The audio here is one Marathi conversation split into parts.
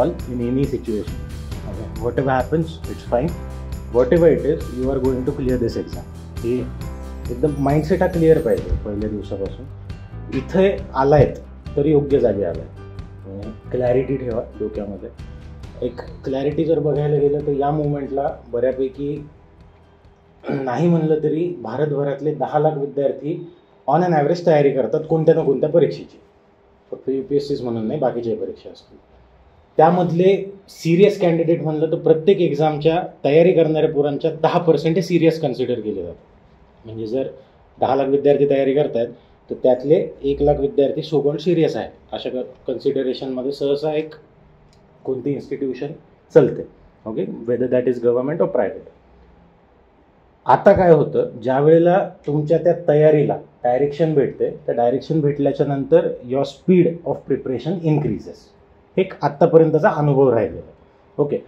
all in any situation. Okay, whatever happens, it's fine. Whatever it is, you are going to clear this exam. हे एकदम माइंडसेट हा क्लिअर पाहिजे पहिल्या दिवसापासून. इथे आलायत तर योग्य जागी आलाय. क्लॅरिटी ठेवा डोक्यामध्ये. एक क्लॅरिटी जर बघायला गेलं तर या मुवमेंटला बऱ्यापैकी नाही म्हणलं तरी भारतभरातले 10 लाख विद्यार्थी ऑन ॲन ॲव्हरेज तयारी करतात कोणत्या ना कोणत्या परीक्षेची. फक्त UPSCच म्हणून नाही, बाकीच्या परीक्षा असतील. त्यामधले सिरियस कॅन्डिडेट म्हणलं तर प्रत्येक एक्झामच्या तयारी करणाऱ्या पोरांच्या 10% हे सिरियस कन्सिडर केले जातात. म्हणजे जर 10 लाख विद्यार्थी तयारी करतात तर त्यातले 1 लाख विद्यार्थी सोकॉल्ड सिरियस आहेत. अशा कन्सिडरेशनमध्ये सहसा एक कोणती इन्स्टिट्यूशन चलते. Okay, whether that is government or private. आता काय होतं, ज्या वेळेला तुमच्या त्या तयारीला डायरेक्शन भेटते, त्या डायरेक्शन भेटल्याच्या नंतर your speed of preparation increases. हे एक आत्तापर्यंतचा अनुभव राहिलेला. ओके,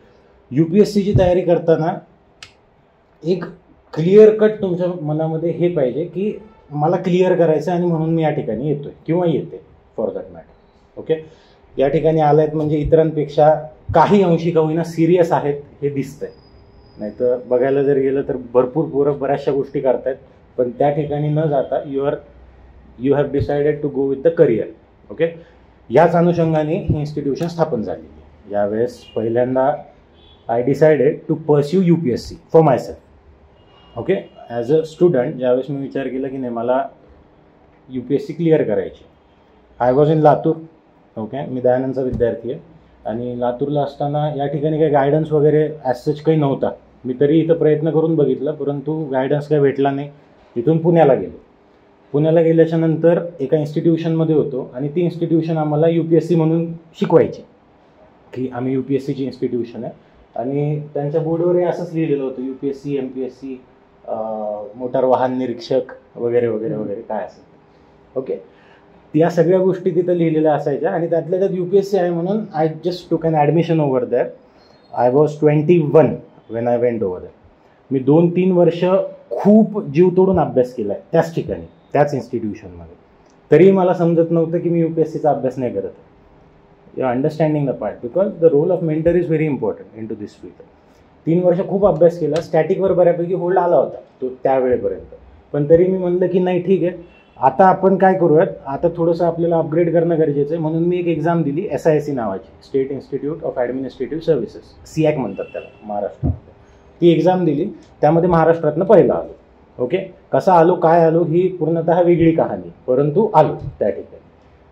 UPSCची तयारी करताना एक क्लिअर कट तुमच्या मनामध्ये हे पाहिजे की मला क्लिअर करायचं आणि म्हणून मी या ठिकाणी येतोय किंवा येते फॉर दॅट मॅटर. ओके, या ठिकाणी आलायत म्हणजे इतरांपेक्षा काही अंशी का होईना सिरियस आहेत हे दिसतंय. नाही तर बघायला जर गेलं तर भरपूर पोरं बऱ्याचशा गोष्टी करतायत, पण त्या ठिकाणी न जाता you have decided to go with the career. Okay, याच अनुषंगाने ही इन्स्टिट्यूशन स्थापन झालेली आहे. यावेळेस पहिल्यांदा I decided to pursue UPSC for myself. Okay, as a student ज्यावेळेस मी विचार केला की नाही मला UPSC क्लिअर करायची. I was in Latur. Okay, मी दयानंदचा विद्यार्थी आहे आणि लातूरला असताना या ठिकाणी काही गायडन्स वगैरे ॲज सच काही नव्हता. मी तरी इथं प्रयत्न करून बघितलं, परंतु गायडन्स काही भेटला नाही. इथून पुण्याला गेलो. पुण्याला गेल्याच्या नंतर एका इन्स्टिट्यूशनमध्ये होतो आणि ती इन्स्टिट्यूशन आम्हाला UPSC म्हणून शिकवायची की आम्ही UPSCची इन्स्टिट्यूशन आहे. आणि त्यांच्या बोर्डवरही असंच लिहिलेलं होतं UPSC MPSC मोटार वाहन निरीक्षक वगैरे वगैरे वगैरे काय असेल. ओके, या सगळ्या गोष्टी तिथं लिहिलेल्या असायच्या आणि त्यातल्या त्यात UPSC आहे म्हणून I just took an admission over there. I was 21 when I went over there. मी 2-3 वर्ष खूप जीव तोडून अभ्यास केला आहे त्याच ठिकाणी, त्याच इन्स्टिट्यूशनमध्ये. तरीही मला समजत नव्हतं की मी UPSCचा अभ्यास नाही करत. You understanding the part, because the role of mentor is very important in to this field. 3 वर्ष खूप अभ्यास केला. स्टॅटिकवर बऱ्यापैकी होल्ड आला होता तो त्यावेळेपर्यंत, पण तरी मी म्हणलं की नाही ठीक आहे, आता आपण काय करूयात, आता थोडंसं आपल्याला अपग्रेड करणं गरजेचं आहे. म्हणून मी एक एक्झाम दिली SISC नावाची, state institute of administrative services, SIAC म्हणतात त्याला महाराष्ट्रामध्ये. ती एक्झाम दिली, त्यामध्ये महाराष्ट्रातनं पहिला आलो. ओके, कसा आलो काय आलो ही पूर्णतः वेगळी कहाणी, परंतु आलो त्या ठिकाणी.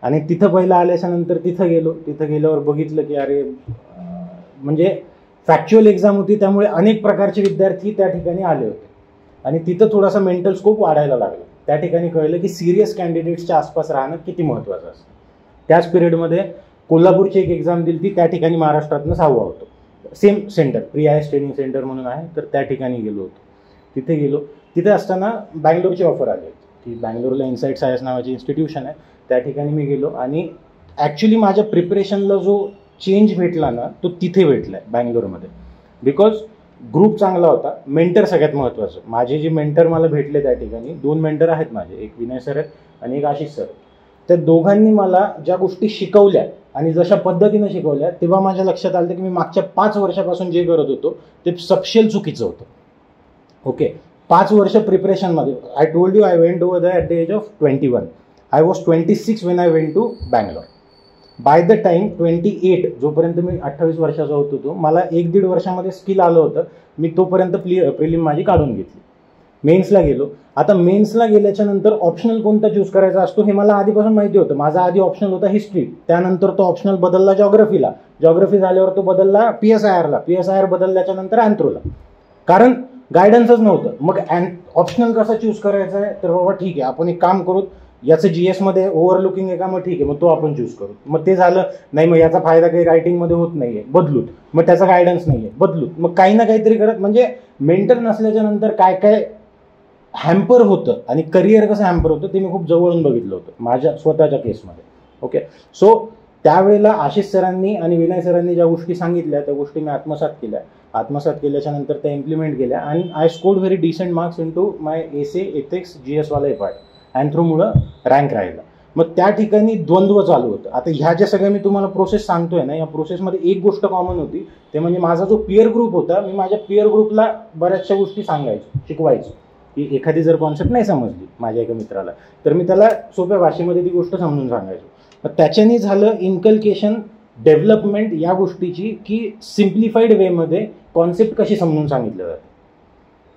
आणि तिथं पहिलं आल्याच्या नंतर तिथं गेलो. तिथं गेल्यावर बघितलं की अरे म्हणजे फॅक्च्युअल एक्झाम होती, त्यामुळे अनेक प्रकारचे विद्यार्थी त्या ठिकाणी आले होते आणि तिथं थोडासा मेंटल स्कोप वाढायला लागला. त्या ठिकाणी कळलं की सिरियस कॅन्डिडेट्सच्या आसपास राहणं किती महत्त्वाचं असतं. त्याच पिरियडमध्ये कोल्हापूरची एक एक्झाम दिली ती, त्या ठिकाणी महाराष्ट्रातनं 6वा होतो. सेम सेंटर, प्री-IAS ट्रेनिंग सेंटर म्हणून आहे, तर त्या ठिकाणी गेलो होतो. तिथे गेलो. तिथे असताना बँगलोरची ऑफर आली होती. ती बँगलोरला इन्साइट्स IAS नावाची इन्स्टिट्यूशन आहे, त्या ठिकाणी मी गेलो. आणि ॲक्च्युली माझ्या प्रिपरेशनला जो चेंज भेटला ना तो तिथे भेटला आहे बँगलोरमध्ये. बिकॉज ग्रुप चांगला होता, मेंटर सगळ्यात महत्त्वाचं. माझे जे मेंटर मला भेटले त्या ठिकाणी, 2 मेंटर आहेत माझे, एक विनय सर आहेत आणि एक आशिष सर. त्या दोघांनी मला ज्या गोष्टी शिकवल्या आणि जशा पद्धतीनं शिकवल्या, तेव्हा माझ्या लक्षात आलं की मी मागच्या 5 वर्षापासून जे करत होतो ते सपशेल चुकीचं होतं. ओके, 5 वर्ष प्रिपरेशनमध्ये I told you I went over the at the age of 21. I was 26 when I went to Bangalore. By the time 28, जोपर्यंत मी 28 वर्षाचा होत होतो, मला 1-1.5 वर्षामध्ये स्किल आलं होतं. मी तोपर्यंत प्रिलिम माझी काढून घेतली. मेन्सला गेलो. आता मेन्सला गेल्याच्या नंतर ऑप्शनल कोणता चूज करायचा असतो हे मला आधीपासून माहिती होतं. माझा आधी ऑप्शनल होता हिस्ट्री, त्यानंतर तो ऑप्शनल बदलला जॉग्रफीला, जॉग्रफी झाल्यावर तो बदलला PSIRला, PSIR बदलल्याच्या नंतर अँथ्रोला, कारण गायडन्सच नव्हतं. मग ऑप्शनल कसा चूज करायचा आहे, तर बाबा ठीक आहे आपण एक काम करू, याचं GS मध्ये ओव्हरलुकिंग आहे का, मग ठीक आहे मग तो आपण चूज करू. मग ते झालं नाही, मग याचा फायदा काही रायटिंगमध्ये होत नाहीये, बदलूत. मग त्याचा गायडन्स नाहीये, बदलूत. मग काही ना काहीतरी करत, म्हणजे मेंटर नसल्याच्या नंतर काय काय हॅम्पर होतं आणि करिअर कसं हॅम्पर होतं ते मी खूप जवळून बघितलं होतं माझ्या स्वतःच्या केसमध्ये. ओके, सो त्यावेळेला आशिष सरांनी आणि विनय सरांनी ज्या गोष्टी सांगितल्या त्या गोष्टी मी आत्मसात केल्या. आत्मसात केल्याच्या नंतर त्या इम्प्लिमेंट केल्या आणि I scored very decent marks in to my essay ethics GS वाला पार्ट. अँथ्रोमुळं रँक राहिला. मग त्या ठिकाणी द्वंद्व चालू होतं. आता ह्या ज्या सगळ्या मी तुम्हाला प्रोसेस सांगतोय ना, या प्रोसेसमध्ये एक गोष्ट कॉमन होती, ते म्हणजे माझा जो पिअर ग्रुप होता, मी माझ्या पिअर ग्रुपला बऱ्याचशा गोष्टी सांगायचो, शिकवायचो. की एखादी जर कॉन्सेप्ट नाही समजली माझ्या एका मित्राला, तर मी त्याला सोप्या भाषेमध्ये ती गोष्ट समजून सांगायचो. मग त्याच्यानी झालं इन्कल्केशन, डेव्हलपमेंट या गोष्टीची, की सिम्प्लिफाईड वेमध्ये कॉन्सेप्ट कशी समजून सांगितलं जातं.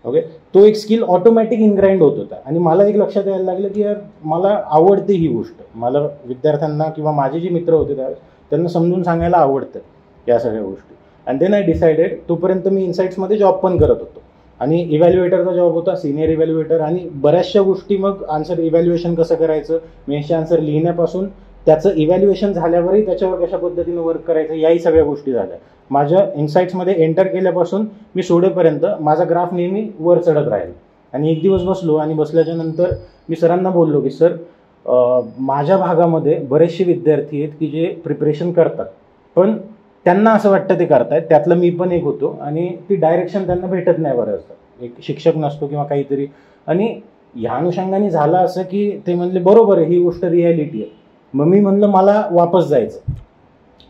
ओके, तो एक स्किल ऑटोमॅटिक इनग्राइंड होत होता. आणि मला एक लक्षात यायला लागलं की यार मला आवडते ही गोष्ट, मला विद्यार्थ्यांना किंवा माझे जे मित्र होते त्यावेळेस त्यांना समजून सांगायला आवडतं या सगळ्या गोष्टी. अँड देन आय डिसाइडेड, तोपर्यंत मी इन्साईट्समध्ये जॉब पण करत होतो आणि इव्हॅल्युएटरचा जॉब होता, सिनियर इव्हॅल्युएटर, आणि बऱ्याचशा गोष्टी मग आन्सर इव्हॅल्युएशन कसं करायचं, मेन्सचे आन्सर लिहिण्यापासून त्याचं इव्हॅल्युएशन झाल्यावरही त्याच्यावर कशा पद्धतीनं वर्क करायचं, याही सगळ्या गोष्टी झाल्या. माझ्या इन्साईट्समध्ये एंटर केल्यापासून मी सोडेपर्यंत माझा ग्राफ नेहमी वर चढत राहील. आणि एक दिवस बसलो आणि बसल्याच्या नंतर मी सरांना बोललो की सर, माझ्या भागामध्ये बरेचसे विद्यार्थी आहेत की जे प्रिपरेशन करतात, पण त्यांना असं वाटतं ते करतायत, त्यातलं मी पण एक होतो, आणि ती डायरेक्शन त्यांना भेटत नाही बऱ्याचदा, एक शिक्षक नसतो किंवा काहीतरी. आणि ह्या अनुषंगाने झालं असं की ते म्हणले बरोबर आहे, ही गोष्ट रिॲलिटी आहे. मग मी म्हणलं मला वापस जायचं.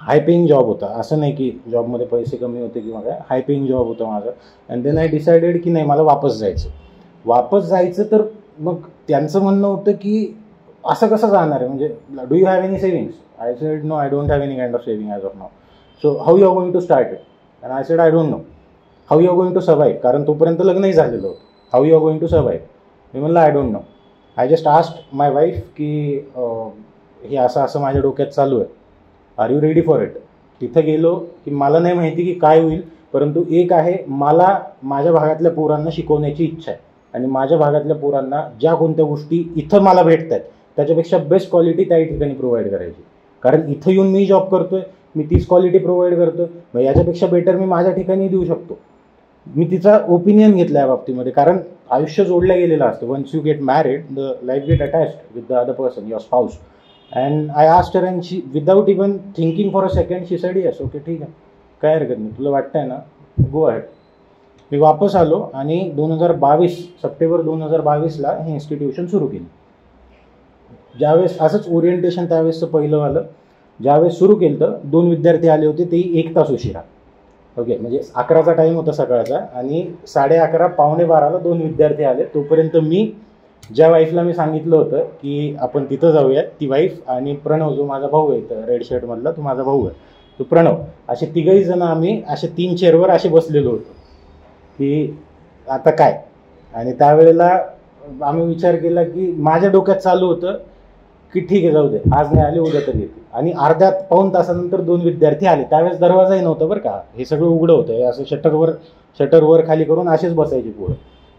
हाय पेईंग जॉब होता, असं नाही की जॉबमध्ये पैसे कमी होते किंवा काय, हाय पेईंग जॉब होता माझा. अँड देन आय डिसाइडेड की नाही, मला वापस जायचं. तर मग त्यांचं म्हणणं होतं की असं कसं जाणार आहे, म्हणजे do you have any savings. I said no, I don't have any kind of saving as of now. So how you are going to start it. And I said I don't know. How you are going to survive, कारण तोपर्यंत लग्नही झालेलं होतं. How you are going to survive. मी म्हणलं I don't know. I just asked my wife की हे असं असं माझ्या डोक्यात चालू आहे, are you ready for it. तिथं गेलो की मला नाही माहिती की काय होईल, परंतु एक आहे, मला माझ्या भागातल्या पोरांना शिकवण्याची इच्छा आहे आणि माझ्या भागातल्या पोरांना ज्या कोणत्या गोष्टी इथं मला भेटत आहेत त्याच्यापेक्षा बेस्ट क्वालिटी त्या ठिकाणी प्रोव्हाइड करायची. कारण इथं येऊन मी जॉब करतोय, मी तीच क्वालिटी प्रोव्हाइड करतो, मग याच्यापेक्षा बेटर मी माझ्या ठिकाणी देऊ शकतो. मी तिचा ओपिनियन घेतला या बाबतीमध्ये, कारण आयुष्य जोडलं गेलेलं असतं. Once you get married, the life get attached with the other person, your spouse. And I asked her and she, without even thinking for a second, she said yes, okay, ठीक आहे, काय हरकत नाही, तुला वाटतंय ना, गो अहेड. मी वापस आलो आणि 2022 सप्टेंबर 2022ला हे इन्स्टिट्यूशन सुरू केलं. ज्यावेळेस असंच ओरिएंटेशन त्यावेळेसचं पहिलं आलं, ज्यावेळेस सुरू केलं तर 2 विद्यार्थी आले होते, तेही 1 तास उशिरा. ओके, म्हणजे 11चा टाईम होता सकाळचा आणि 11:30 पावणे 12ला 2 विद्यार्थी आले. तोपर्यंत मी ज्या वाईफला मी सांगितलं होतं की आपण तिथं जाऊयात, ती वाईफ आणि प्रणव जो माझा भाऊ आहे, तर रेड शर्टमधला तो माझा भाऊ आहे, तो प्रणव, असे 3घही जण आम्ही असे 3 चेअरवर असे बसलेलो होतो की आता काय. आणि त्यावेळेला आम्ही विचार केला की माझ्या डोक्यात चालू होतं की ठीक आहे, जाऊ दे, आज नाही आले उद्या तरी येते. आणि अर्ध्या पाऊण तासानंतर 2 विद्यार्थी आले. त्यावेळेस दरवाजाही नव्हतं बरं का, हे सगळं उघडं होतं, असं शटरवर खाली करून असेच बसायचे पुढं.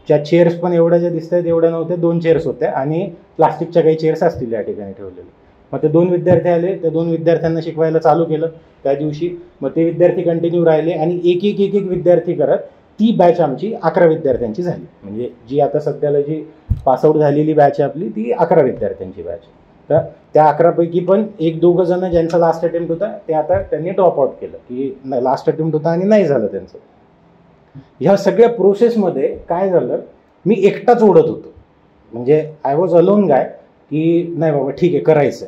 त्या चेअर्स पण एवढ्या ज्या दिसत आहेत एवढ्या नव्हत्या, 2 चेअर्स होत्या आणि प्लास्टिकच्या काही चेअर्स असतील या ठिकाणी ठेवलेले. मग ते 2 विद्यार्थी आले, त्या 2 विद्यार्थ्यांना शिकवायला चालू केलं त्या दिवशी. मग ते विद्यार्थी कंटिन्यू राहिले आणि एक विद्यार्थी करत ती बॅच आमची 11 विद्यार्थ्यांची झाली. म्हणजे जी आता सध्याला जी पासआउट झालेली बॅच आहे आपली, ती 11 विद्यार्थ्यांची बॅच. तर त्या 11पैकी पण 1-2 जण ज्यांचा लास्ट अटेम्प्ट होता ते आता त्यांनी ड्रॉप आउट केलं की लास्ट अटेम्प्ट होता आणि नाही झालं त्यांचं. ह्या सगळ्या प्रोसेसमध्ये काय झालं, मी एकटाच ओढत होतो, म्हणजे आय वॉज अलोन गाय की नाही बाबा ठीक आहे करायचं.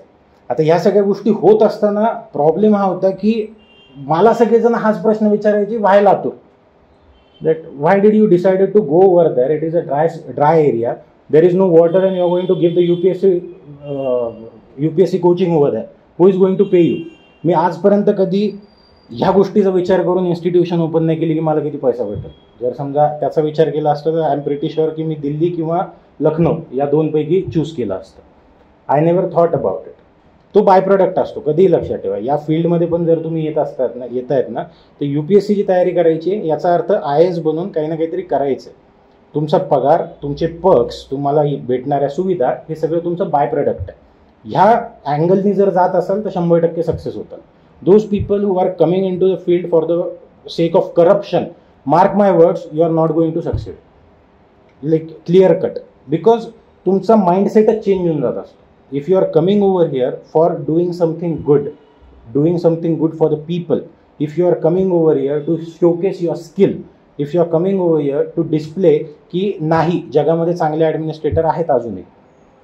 आता ह्या सगळ्या गोष्टी होत असताना प्रॉब्लेम हा होता की मला सगळेजण हाच प्रश्न विचारायचे, why Latur, that why did you decided to go over there, it is a dry area, there is no water and you are going to give the UPSC coaching over there, who is going to pay you. मी आजपर्यंत कधी ह्या गोष्टीचा विचार करून इन्स्टिट्यूशन ओपन नाही केली की मला किती पैसा भेटेल. जर समजा त्याचा विचार केला असता तर आय एम प्रिटी शुअर की मी दिल्ली किंवा लखनौ या 2पैकी चूज केलं असतं. I never thought about it. तो बाय प्रोडक्ट असतो, कधीही लक्षात ठेवा. या फील्डमध्ये पण जर तुम्ही येत आहेत ना तर UPSCची तयारी करायची, याचा अर्थ IAS बनून काही ना काहीतरी करायचं. तुमचा पगार, तुमचे पर्क्स, तुम्हाला भेटणाऱ्या सुविधा, हे सगळं तुमचं बाय प्रोडक्ट आहे. ह्या अँगलनी जर जात असाल तर 100% सक्सेस होतात. Those people who are coming into the field for the sake of corruption, mark my words, you are not going to succeed. Like clear cut. Because तुमचा माइंडसेटच चेंज होऊन जात असतो. If you are coming over here for doing something good for the people, if you are coming over here to showcase your skill, if you are coming over here to display की नाही, जगामध्ये चांगले ॲडमिनिस्ट्रेटर आहेत अजूनही,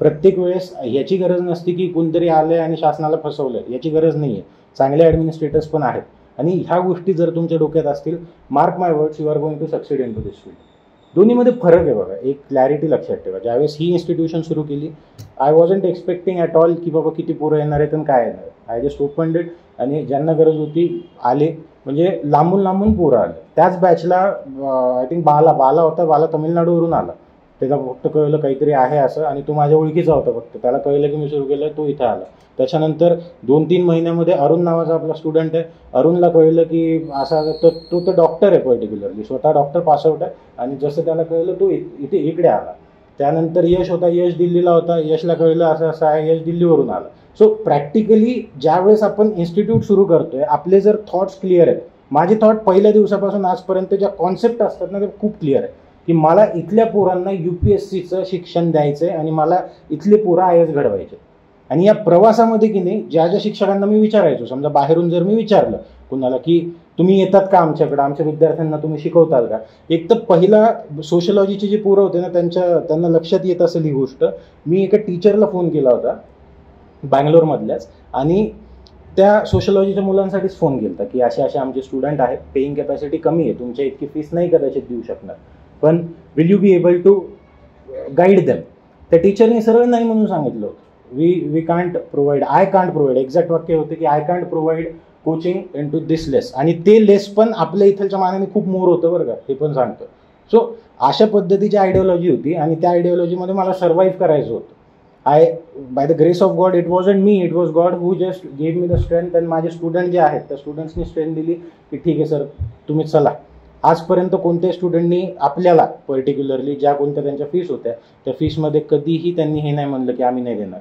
प्रत्येक वेळेस याची गरज नसते की कोणतरी आलंय आणि शासनाला फसवलंय, याची गरज नाही आहे. चांगले ॲडमिनिस्ट्रेटर्स पण आहेत आणि ह्या गोष्टी जर तुमच्या डोक्यात असतील, mark my words, you are going to succeed in to this field. दोन्हीमध्ये फरक आहे बघा. एक क्लॅरिटी लक्षात ठेवा, ज्यावेळेस ही इन्स्टिट्यूशन सुरू केली, I wasn't expecting at all की बाबा किती पोरं येणार आहेत आणि काय येणार आहे. आय जस्ट ओपनड इट आणि ज्यांना गरज होती आले, म्हणजे लांबून लांबून पोरं आले. त्याच बॅचला आय थिंक बाला होता, बाला तमिळनाडूवरून आला. त्याला फक्त कळलं काहीतरी आहे असं आणि तो माझ्या ओळखीचा होता फक्त. त्याला कळलं की मी सुरू केलं, तो इथं आला. त्याच्यानंतर 2-3 महिन्यामध्ये अरुण नावाचा आपला स्टुडंट आहे, अरुणला कळलं की असा तो तर डॉक्टर आहे पर्टिक्युलरली, स्वतः डॉक्टर पासआउट आहे आणि जसं त्याला कळलं तो इकडे आला. त्यानंतर यश होता, यश दिल्लीला होता, यशला कळलं असं असं आहे, यश दिल्लीवरून आला. सो प्रॅक्टिकली ज्यावेळेस आपण इन्स्टिट्यूट सुरू करतोय, आपले जर थॉट्स क्लिअर आहेत, माझे थॉट पहिल्या दिवसापासून आजपर्यंत ज्या कॉन्सेप्ट असतात ना, ते खूप क्लिअर आहे की मला इथल्या पोरांना UPSCचं शिक्षण द्यायचं आहे आणि मला इथले पोरं IAS घडवायचे. आणि या प्रवासामध्ये की नाही, ज्या ज्या शिक्षकांना मी विचारायचो, समजा बाहेरून जर मी विचारलं कुणाला की तुम्ही येतात का आमच्याकडं, आमच्या विद्यार्थ्यांना तुम्ही शिकवताल का, एक तर पहिला सोशलॉजीचे जे पोरं होते ना, त्यांना लक्षात येत असेल ही गोष्ट. मी एका टीचरला फोन केला होता बँगलोरमधल्याच, आणि त्या सोशलॉजीच्या मुलांसाठीच फोन केला होता की असे आमचे स्टुडंट आहेत, पेईंग कॅपॅसिटी कमी आहे, तुमच्या इतकी फीस नाही कदाचित देऊ शकणार, पण will you be able to guide them. त्या टीचरने सरळ नाही म्हणून सांगितलं होतं. We can't provide, I can't provide, exact वाक्य होते की I can't provide coaching in to दिस लेस. आणि ते लेस पण आपल्या इथलच्या मानाने खूप मोर होतं बरं का, हे पण सांगतो. सो अशा पद्धतीची आयडिओलॉजी होती आणि त्या आयडिओलॉजीमध्ये मला सर्व्हाइव्ह करायचं होतं. Bye the grace of God, it wasn't me, it was God who just gave me the strength. आणि माझे स्टुडंट जे आहेत त्या स्टुडंट्सनी स्ट्रेंथ दिली की ठीक आहे सर तुम्ही चला. आजपर्यंत कोणत्याही स्टुडंटनी आपल्याला पर्टिक्युलरली ज्या कोणत्या त्यांच्या फीस होत्या, त्या फीसमध्ये कधीही त्यांनी हे नाही म्हणलं की आम्ही नाही देणार.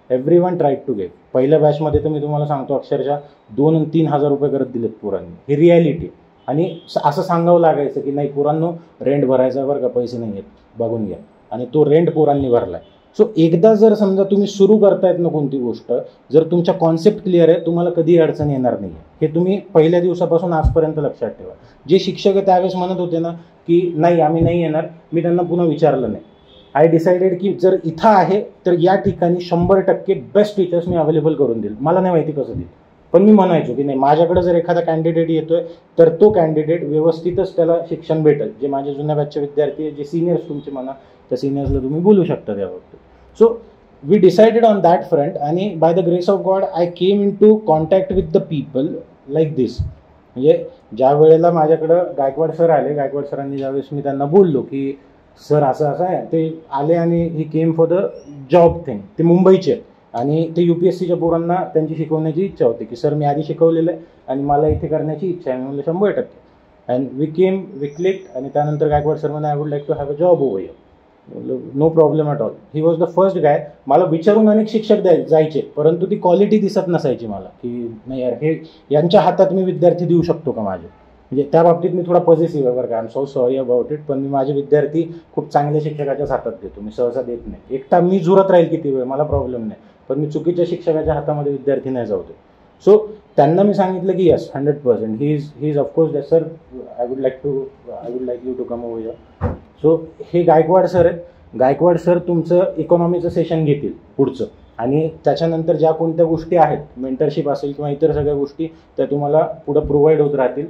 Everyone tried to get. पहिल्या बॅचमध्ये तर मी तुम्हाला सांगतो अक्षरशः 2 आणि 3 हजार रुपये करत दिलेत पोरांनी. ही रिॲलिटी. आणि असं सांगावं लागायचं की नाही पोरांनो, रेंट भरायचा बरं का, पैसे नाही आहेत, बघून घ्या. आणि तो रेंट पोरांनी भरलाय. सो एकदा जर समजा तुम्ही सुरू करतायत ना कोणती गोष्ट, जर तुमच्या कॉन्सेप्ट क्लिअर आहे, तुम्हाला कधीही अडचण येणार नाही. हे तुम्ही पहिल्या दिवसापासून आजपर्यंत लक्षात ठेवा. जे शिक्षक त्यावेळेस म्हणत होते ना की नाही आम्ही नाही येणार, मी त्यांना पुन्हा विचारलं नाही. आय डिसाइडेड की जर इथं आहे तर या ठिकाणी 100% बेस्ट टीचर्स मी अवेलेबल करून देईल. मला नाही माहिती कसं देईल, पण मी म्हणायचो की नाही माझ्याकडे जर एखादा कॅन्डिडेट येतोय तर तो कॅन्डिडेट व्यवस्थितच त्याला शिक्षण भेटेल. जे माझे जुन्या बॅचचे विद्यार्थी आहे, जे सिनियर्स तुमचे म्हणा, त्या सिनियर्सला तुम्ही बोलू शकता त्याबाबतीत. So we decided on that front. आणि by the grace of God I came in to contact with the people like this. म्हणजे ज्या वेळेला माझ्याकडं गायकवाड सर आले, गायकवाड सरांनी ज्यावेळेस मी त्यांना बोललो की सर असं असं आहे, ते आले आणि he came for the job thing. ते मुंबईचे आणि ते UPSCच्या पोरांना त्यांची शिकवण्याची इच्छा होती की सर मी आधी शिकवलेलं आहे आणि मला इथे करण्याची इच्छा आहे. मी म्हणलं 100%. And we came, we clicked. आणि त्यानंतर गायकवाड सर म्हणे I would like to have a job over here. No problem at all. He was the first guy. मला विचारून अनेक शिक्षक जायचे, परंतु ती क्वालिटी दिसत नसायची मला की नाही यार हे यांच्या हातात मी विद्यार्थी देऊ शकतो का माझे. म्हणजे त्या बाबतीत मी थोडा पॉझिटिव्ह आहे बरं का, I am so sorry about it. पण मी माझे विद्यार्थी खूप चांगल्या शिक्षकाच्याच हातात देतो, मी सहसा देत नाही. एकटा मी जुरत राहील किती वेळ, मला प्रॉब्लेम नाही, पण मी चुकीच्या शिक्षकाच्या हातामध्ये विद्यार्थी नाही जाऊ दे. सो त्यांना मी सांगितलं की yes 100% he is of course that sir I would like you to come over here. So हे गायकवाड सर आहेत. गायकवाड सर तुमचं इकॉनॉमीचं सेशन घेतील पुढचं, आणि त्याच्यानंतर ज्या कोणत्या गोष्टी आहेत, मेंटरशिप असेल किंवा इतर सगळ्या गोष्टी, त्या तुम्हाला पुढं प्रोव्हाइड होत राहतील.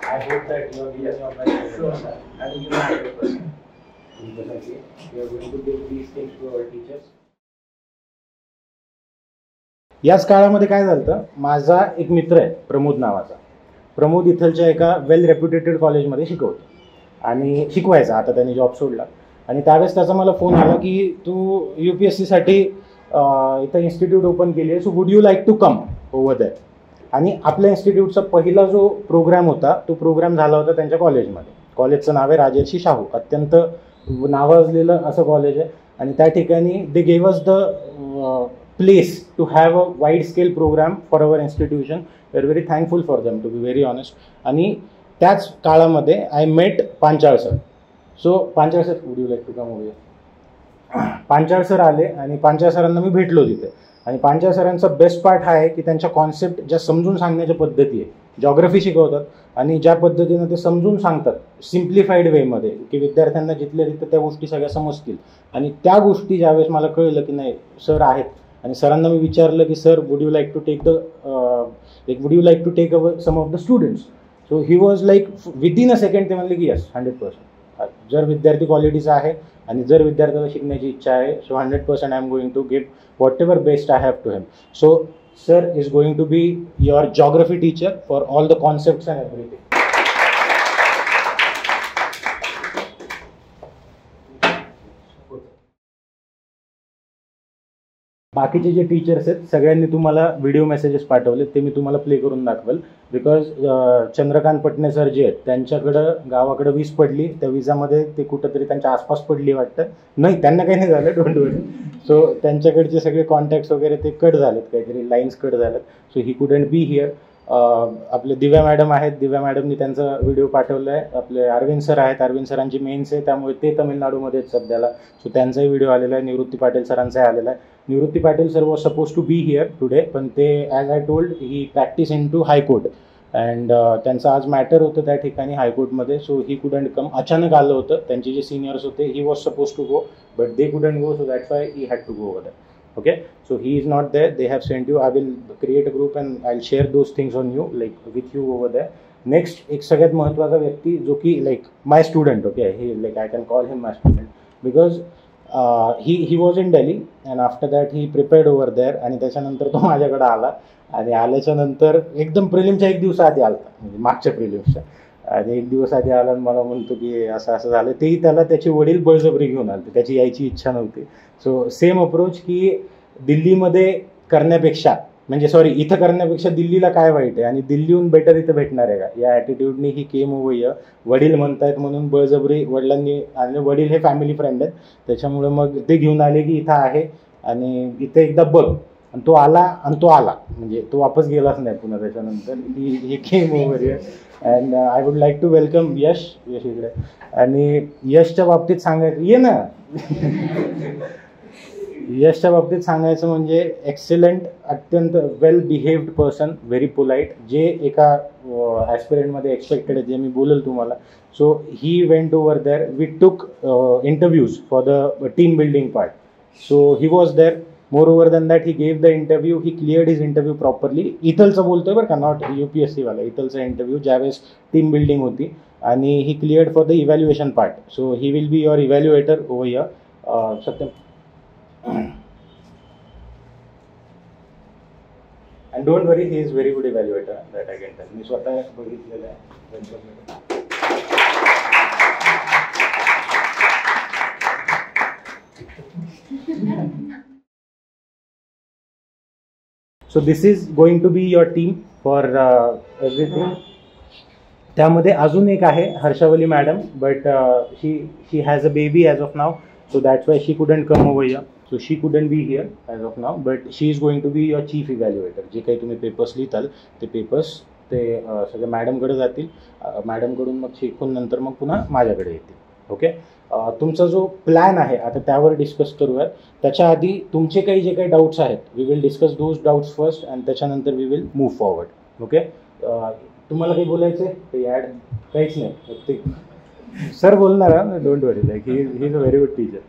I hope that you are giving your best. Sure, sir. And you are 100%. We are going to give these things to our teachers. याच काळामध्ये काय झालं, माझा एक मित्र आहे प्रमोद नावाचा. प्रमोद इथलच्या एका वेल रेप्युटेटेड कॉलेजमध्ये शिकवतो आणि शिकवायचा. आता त्याने जॉब सोडला आणि त्यावेळेस त्याचा मला फोन आला की तू UPSCसाठी इथं इन्स्टिट्यूट ओपन केली आहे, so would you like to come over that. आणि आपल्या इन्स्टिट्यूटचा पहिला जो प्रोग्राम होता तो प्रोग्राम झाला होता त्यांच्या कॉलेजमध्ये. कॉलेजचं नाव आहे राजर्षी शाहू. अत्यंत नावाजलेलं असं कॉलेज आहे. आणि त्या ठिकाणी they gave us the place to have a wide scale programme for our institution. We are very thankful for them to be very honest. आणि त्याच काळामध्ये I met Panchal sir. So Panchal sir would you like to come over. Panchal sir आले आणि पांचाळ सरांना मी भेटलो तिथे. आणि पांचाळ सरांचा बेस्ट पार्ट हा आहे की त्यांच्या कॉन्सेप्ट ज्या समजून सांगण्याच्या पद्धती आहे जॉग्रफी शिकवतात आणि ज्या पद्धतीनं ते समजून सांगतात सिम्प्लिफाईड वेमध्ये की विद्यार्थ्यांना जिथल्या तिथं त्या गोष्टी सगळ्या समजतील. आणि त्या गोष्टी ज्यावेळेस मला कळलं की नाही सर आहेत, आणि सरांना मी विचारलं की sir would you like to take our some of the students. So he was like within a second ते म्हणले की यस 100%. जर विद्यार्थी क्वालिटीचा आहे आणि जर विद्यार्थ्याला शिकण्याची इच्छा आहे, so 100% I am going to give whatever best I have to him. So sir is going to be your geography teacher for all the concepts and everything. बाकीचे जे टीचर्स आहेत सगळ्यांनी तुम्हाला व्हिडिओ मेसेजेस पाठवले, ते मी तुम्हाला प्ले करून दाखवेल. बिकॉज चंद्रकांत पटणे सर जे आहेत त्यांच्याकडं गावाकडं वीज पडली, त्या विजामध्ये ते कुठंतरी त्यांच्या आसपास पडली वाटतं, नाही त्यांना काही नाही झालं, डोंट वरी. सो त्यांच्याकडचे सगळे कॉन्टॅक्ट्स वगैरे ते कट झालेत, काहीतरी लाईन्स कट झालेत. So he couldn't be here. आपले दिव्या मॅडम आहेत, दिव्या मॅडमनी त्यांचा व्हिडिओ पाठवला आहे. आपले अरविंद सर आहेत, अरविंद सरांची मेन्स आहे त्यामुळे ते तमिळनाडूमध्ये आहेत सध्याला, सो त्यांचाही व्हिडिओ आलेला आहे. निवृत्ती पाटील सरांचाही आलेला आहे. Nivrutti Patil sir was suppose to be here today, पण ते as I told he practice in to high court and त्यांचं आज मॅटर होतं त्या ठिकाणी हायकोर्टमध्ये. सो ही कुडंट कम. अचानक आलं होतं, त्यांचे जे सिनियर्स होते he was suppose to go but they couldn't go, so that's why he had to go over that. Okay, so he is not there, they have sent you. I will create a group and I'll share those things on you, like with you over there. Next एक सगळ्यात महत्त्वाचा व्यक्ती जो की like my student, okay, he like I can call him my student because he was in Delhi and after that he prepared over there आणि त्याच्यानंतर तो माझ्याकडे आला आणि आल्याच्या नंतर एकदम प्रिलिमच्या एक दिवसाआधी आला, म्हणजे मागच्या प्रिलिम्सच्या, आणि एक दिवस आधी आला आणि मला म्हणतो की असं असं झालं. तेही त्याला त्याचे वडील बळजबरी घेऊन आले, त्याची यायची इच्छा नव्हती. सो सेम अप्रोच की दिल्लीमध्ये करण्यापेक्षा, म्हणजे सॉरी इथं करण्यापेक्षा दिल्लीला काय वाईट आहे आणि दिल्लीहून बेटर इथं भेटणार आहे का, या ॲटिट्यूडनी ही केम ओव्हर हिअर. वडील म्हणतायत म्हणून बळजबरी वडिलांनी, आणि वडील हे फॅमिली फ्रेंड आहेत त्याच्यामुळे मग ते घेऊन आले की इथं आहे आणि इथं एकदा बघ. आणि तो आला म्हणजे तो वापस गेलाच नाही पुन्हा त्याच्यानंतर. He came over here and I would like to welcome Yash इकडे. आणि यशच्या बाबतीत सांगायचं ये ना यशच्या बाबतीत सांगायचं म्हणजे एक्सेलंट, अत्यंत well behaved person, very polite, जे एका ॲस्पिरंटमध्ये एक्सपेक्टेड आहे, जे मी बोलेल तुम्हाला. So he went over there, we took interviews for the team building part. So he was there. More than that he gave the interview, he cleared his interview properly. इथलचं बोलतोय बरं का, नॉट UPSC वाला, इथलचा इंटरव्ह्यू ज्यावेळेस टीम बिल्डिंग होती, आणि he cleared for the evaluation part. So he will be your evaluator over here. Satyam. And don't worry, he is very good evaluator, that I can tell. मी स्वतः बघितलेलं आहे. So this is going to be your team for everything. त्यामध्ये अजून एक आहे Harshavali madam, but she has a baby as of now, so that's why she couldn't come over here. So she couldn't be here as of now, but she is going to be your chief evaluator. जे काही तुम्ही पेपर्स लिहिताल ते पेपर्स ते सगळे मॅडमकडे जातील, मॅडमकडून मग शिकून नंतर मग पुन्हा माझ्याकडे येतील. ओके, तुमचा जो प्लॅन आहे आता त्यावर डिस्कस करूयात. त्याच्या आधी तुमचे काही जे काही डाऊट्स आहेत, we will discuss those doubts first and त्याच्यानंतर we will move forward. Okay, तुम्हाला काही बोलायचं आहे काही ॲड? काहीच नाही, ते सर बोलणार. Don't worry, like he is a very good teacher.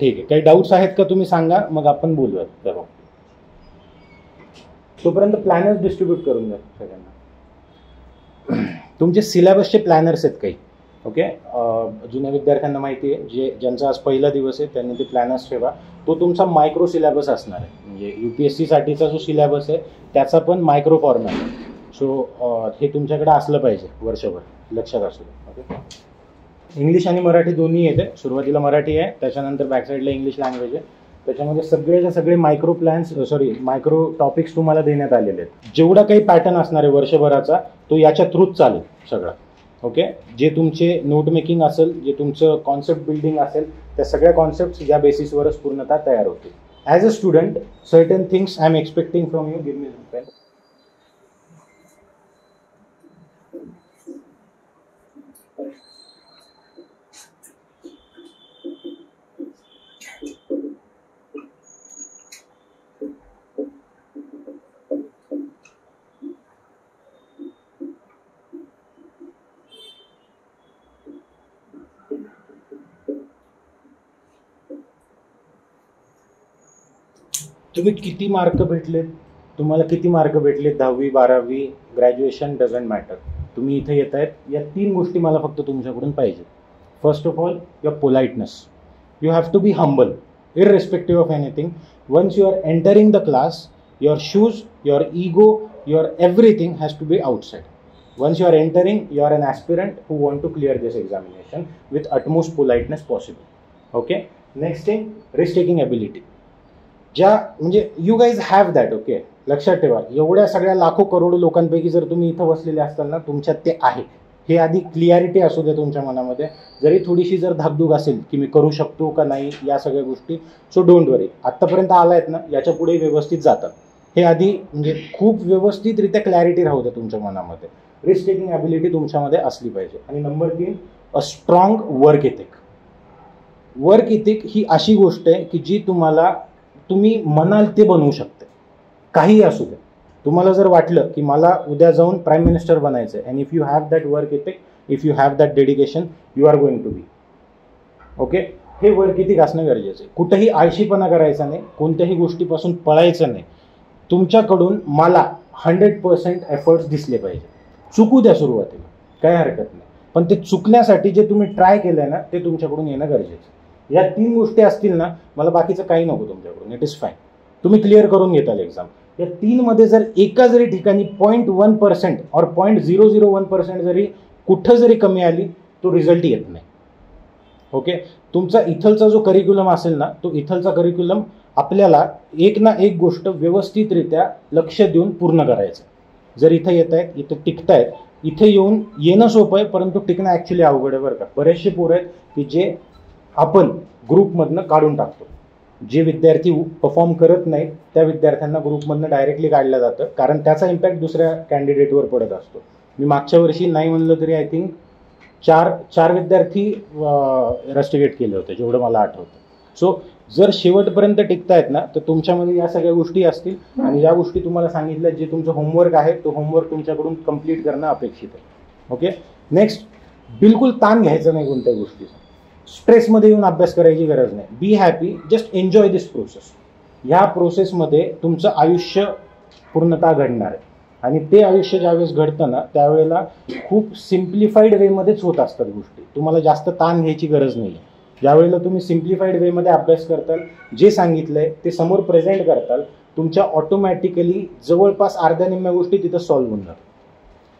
ठीक आहे, काही डाऊट्स आहेत का तुम्ही सांगा, मग आपण बोलूयात त्या बाबतीत. तोपर्यंत प्लॅनर्स डिस्ट्रीब्यूट करून द्या सगळ्यांना. तुमचे सिलेबसचे प्लॅनर्स आहेत काही. ओके, जुन्या विद्यार्थ्यांना माहिती आहे, ज्यांचा आज पहिला दिवस आहे त्यांनी ते प्लॅनर्स ठेवा. तो तुमचा मायक्रो सिलेबस असणार आहे, म्हणजे UPSC साठीचा जो सिलेबस आहे त्याचा पण मायक्रो फॉर्मॅट आहे. सो हे तुमच्याकडे असलं पाहिजे वर्षभर, लक्षात असू दे. ओके, इंग्लिश आणि मराठी दोन्ही येते. सुरुवातीला मराठी आहे, त्याच्यानंतर बॅकसाईडला इंग्लिश लँग्वेज आहे. त्याच्यामध्ये सगळेच्या सगळे मायक्रो टॉपिक्स तुम्हाला देण्यात आलेले आहेत. जेवढा काही पॅटर्न असणार आहे वर्षभराचा तो याच्या थ्रूच चालेल सगळा. ओके, जे तुमचे नोट मेकिंग असेल, जे तुमचं कॉन्सेप्ट बिल्डिंग असेल, त्या सगळ्या कॉन्सेप्ट्स या बेसिसवरच पूर्णतः तयार होतील. As a student certain things I am expecting from you. Give me pen. तुम्ही किती मार्क भेटलेत, तुम्हाला किती मार्क भेटलेत 10वी 12वी ग्रॅज्युएशन डझंट मॅटर. तुम्ही इथे येत आहेत, या 3 गोष्टी मला फक्त तुमच्याकडून पाहिजेत. First of all your politeness. You have to be humble irrespective of anything. Once you are entering the class, your shoes, your ego, your everything has to be outside. Once you are entering, you are an aspirant who want to clear this examination with utmost politeness possible. Okay. Next thing, risk taking ability. ज्या म्हणजे you guys have that. Okay, लक्षात ठेवा, एवढ्या सगळ्या लाखो करोडो लोकांपैकी जर तुम्ही इथं बसलेले असताल ना, तुमच्यात ते आहे. हे आधी क्लिअरिटी असू दे तुमच्या मनामध्ये. जरी थोडीशी जर धाकधूक असेल की मी करू शकतो का नाही या सगळ्या गोष्टी, सो डोंट वरी. आत्तापर्यंत आलायत ना, याच्या पुढे व्यवस्थित जातात. हे आधी म्हणजे खूप व्यवस्थितरित्या क्लॅरिटी राहू द्या तुमच्या मनामध्ये. रिस्क टेकिंग ॲबिलिटी तुमच्यामध्ये असली पाहिजे. आणि number 3, a strong work ethic. Work ethic ही अशी गोष्ट आहे की जी तुम्ही म्हणाल ते बनवू शकते. काही असू दे. तुम्हाला जर वाटलं की मला उद्या जाऊन प्राईम मिनिस्टर बनायचं आहे, and if you have that work ethic, if you have that dedication, you are going to be. Okay, हे वर्क इथिक असणं गरजेचं आहे. कुठेही आळशीपणा करायचा नाही, कोणत्याही गोष्टीपासून पळायचं नाही. तुमच्याकडून मला 100% एफर्ट्स दिसले पाहिजे. चुकू द्या सुरुवातीला, काही हरकत नाही, पण ते चुकण्यासाठी जे तुम्ही ट्राय केलंय ना, ते तुमच्याकडून येणं गरजेचं. या 3 गोष्टी असतील ना, मला बाकीचं काही नको तुमच्याकडून. It is fine. तुम्ही क्लिअर करून घेताल एक्झाम. या 3 मध्ये जर एका जरी ठिकाणी 0.1% और 0.001% जरी कुठं जरी कमी आली, तो रिझल्ट येत नाही. ओके, तुमचा इथलचा जो करिक्युलम असेल ना, तो इथलचा करिक्युलम आपल्याला एक ना एक गोष्ट व्यवस्थितरित्या लक्ष देऊन पूर्ण करायचं. जर इथं येत आहेत, इथं टिकतायत, इथे येणं सोपं आहे, परंतु टिकणं ॲक्च्युली अवघड आहे बरं का. बरेचसे पोरं आहेत की जे आपण ग्रुपमधनं काढून टाकतो. जे विद्यार्थी परफॉर्म करत नाहीत त्या विद्यार्थ्यांना ग्रुपमधनं डायरेक्टली काढलं जातं, कारण त्याचा इम्पॅक्ट दुसऱ्या कॅन्डिडेटवर पडत असतो. मी मागच्या वर्षी नाही म्हणलं तरी आय थिंक 4 विद्यार्थी रस्टिगेट केले होते, जेवढं मला आठवतं. सो जर शेवटपर्यंत टिकतायत ना, तर तुमच्यामध्ये या सगळ्या गोष्टी असतील. आणि ज्या गोष्टी तुम्हाला सांगितल्या, जे तुमचं होमवर्क आहे, तो होमवर्क तुमच्याकडून कंप्लीट करणं अपेक्षित आहे. ओके, नेक्स्ट, बिलकुल ताण घ्यायचा नाही कोणत्याही गोष्टीचा. स्ट्रेसमध्ये येऊन अभ्यास करायची गरज नाही. Be happy, just enjoy this process. ह्या प्रोसेसमध्ये तुमचं आयुष्य पूर्णतः घडणार आहे. आणि ते आयुष्य ज्यावेळेस घडतं ना, त्यावेळेला खूप सिम्प्लिफाईड वेमध्येच होत असतात गोष्टी. तुम्हाला जास्त ताण घ्यायची गरज नाही आहे. ज्यावेळेला तुम्ही सिम्प्लिफाईड वेमध्ये अभ्यास करताल, जे सांगितलंय ते समोर प्रेझेंट करताल, तुमच्या ऑटोमॅटिकली जवळपास अर्ध्या निम्म्या गोष्टी तिथं सॉल्व्ह होऊन जातात.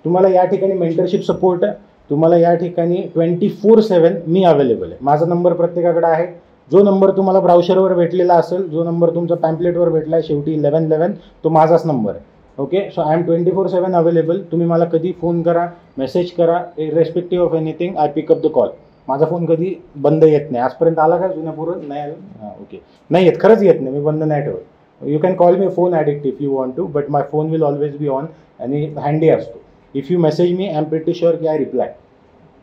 तुम्हाला या ठिकाणी मेंटरशिप सपोर्ट आहे. तुम्हाला या ठिकाणी 24/7 मी अवेलेबल आहे. माझा नंबर प्रत्येकाकडे आहे. जो नंबर तुम्हाला ब्राउशरवर भेटलेला असेल, जो नंबर तुमचा पॅम्पलेटवर भेटला आहे शेवटी 1111, तो माझाच नंबर आहे. Okay, so I am 24/7 available. तुम्ही मला कधी फोन करा, मेसेज करा, irrespective of anything, I pick up the call. माझा फोन कधी बंद येत नाही. आजपर्यंत आला का जुन्यापूर्व? नाही आलं. हां, ओके, नाही येत, खरंच येत नाही. मी बंद नाही ठेवत. You can call me phone addict if you want to, but my phone will always be on आणि हँडी असतो. If you message me, I am pretty sure की आय रिप्लाय.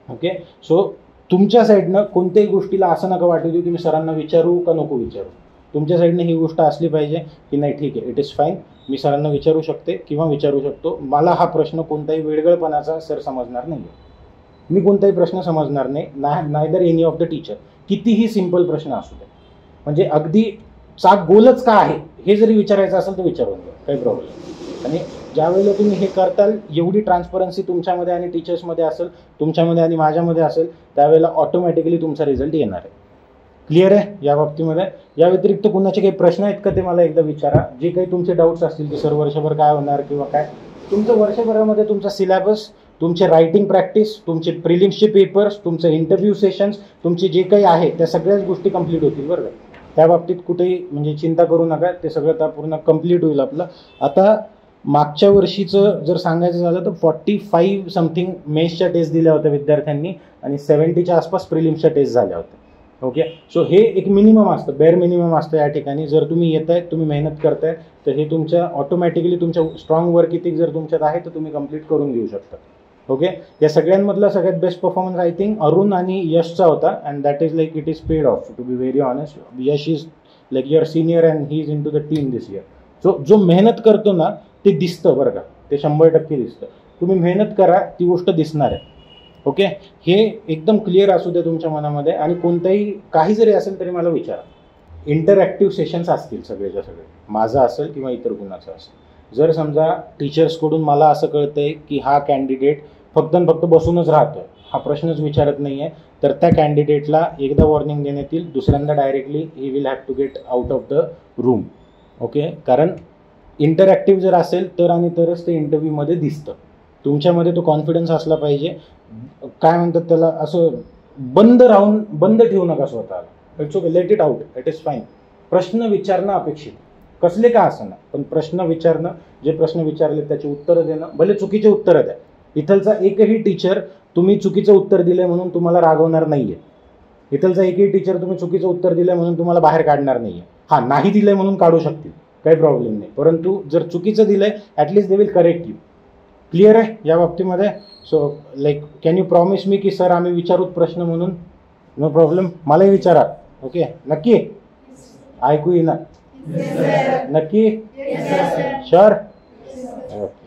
ओके, सो तुमच्या साईडनं कोणत्याही गोष्टीला असं नका वाटू देऊ की मी सरांना विचारू का नको विचारू. तुमच्या साईडने ही गोष्ट असली पाहिजे की नाही ठीक आहे, इट इज फाईन, मी सरांना विचारू शकते किंवा विचारू शकतो. मला हा प्रश्न कोणताही वेगळेपणाचा सर समजणार नाही. मी कोणताही प्रश्न समजणार नाही, neither any of the teacher. कितीही सिम्पल प्रश्न असू दे, म्हणजे अगदी चाक गोलच का आहे हे जरी विचारायचं असेल तर विचारून द्या, काही प्रॉब्लेम नाही. आणि ज्यावेळेला तुम्ही हे करताल, एवढी ट्रान्सपरन्सी तुमच्यामध्ये आणि टीचर्समध्ये असेल, तुमच्यामध्ये आणि माझ्यामध्ये असेल, त्यावेळेला ऑटोमॅटिकली तुमचा रिझल्ट येणार आहे. क्लिअर आहे या बाबतीमध्ये? या व्यतिरिक्त कुणाचे काही प्रश्न आहेत का ते मला एकदा विचारा. जे काही तुमचे डाऊट्स असतील की सर वर्षभर काय होणार किंवा काय, तुमचं वर्षभरामध्ये तुमचा सिलेबस, तुमचे रायटिंग प्रॅक्टिस, तुमचे प्रिलिम्सचे पेपर्स, तुमचे इंटरव्ह्यू सेशन्स, तुमचे जे काही आहे त्या सगळ्याच गोष्टी कंप्लीट होतील बरं का. त्या बाबतीत कुठेही म्हणजे चिंता करू नका. ते सगळं आता पूर्ण कंप्लीट होईल आपलं. आता मागच्या वर्षीचं जर सांगायचं झालं तर 45 समथिंग मेन्सच्या टेस्ट दिल्या होत्या विद्यार्थ्यांनी आणि 70च्या आसपास प्रिलिम्सच्या टेस्ट झाल्या होत्या. ओके, सो हे एक मिनिमम असतं, बेअर मिनिमम असतं या ठिकाणी. जर तुम्ही येत आहे, तुम्ही मेहनत करताय, तर हे तुमच्या ऑटोमॅटिकली तुमच्या स्ट्रॉंग वर्क इथिक जर तुमच्यात आहे तर तुम्ही कंप्लीट करून घेऊ शकता. ओके, या सगळ्यांमधला सगळ्यात best performance I think Arun आणि यशचा होता. And that is like it is paid off to be very honest. Yash is like your senior and he is in to the team this year. सो जो मेहनत करतो ना ते दिसतं बरं का, ते 100% दिसतं. तुम्ही मेहनत करा, ती गोष्ट दिसणार आहे. ओके, हे एकदम क्लिअर असू दे तुमच्या मनामध्ये. आणि कोणताही काही जरी असेल तरी मला विचारा. इंटरॅक्टिव्ह सेशन्स असतील सगळेच्या सगळे, माझं असेल किंवा इतर कुणाचं असेल. जर समजा टीचर्सकडून मला असं कळतंय की हा कॅन्डिडेट फक्त बसूनच राहतोय, हा प्रश्नच विचारत नाही आहे, तर त्या कॅन्डिडेटला एकदा वॉर्निंग देण्यात येईल, दुसऱ्यांदा directly he will have to get out of the room. Okay, कारण इंटरॅक्टिव्ह जर असेल तर आणि तरच ते इंटरव्ह्यूमध्ये दिसतं. तुमच्यामध्ये तो कॉन्फिडन्स असला पाहिजे. काय म्हणतात त्याला, असं बंद ठेवू नका स्वतःला. It's okay, let it out, it is fine. प्रश्न विचारणं अपेक्षित, कसले का असणं, पण प्रश्न विचारणं, जे प्रश्न विचारले त्याची उत्तरं देणं, भले चुकीचे उत्तरं द्या. इथलचा एकही टीचर तुम्ही चुकीचं उत्तर दिलंय म्हणून तुम्हाला रागवणार नाहीये. इथलचा एकही टीचर तुम्ही चुकीचं उत्तर दिलंय म्हणून तुम्हाला बाहेर काढणार नाहीये. हा, नाही दिलंय म्हणून काढू शकतील, काही प्रॉब्लेम नाही, परंतु जर चुकीचं दिलंय at least they will correct you. Clear आहे या बाबतीमध्ये? So like can you promise me की सर आम्ही विचारूत प्रश्न म्हणून? नो प्रॉब्लेम, मलाही विचारा. ओके, नक्की ऐकू येईना? नक्की? श्योर? ओके.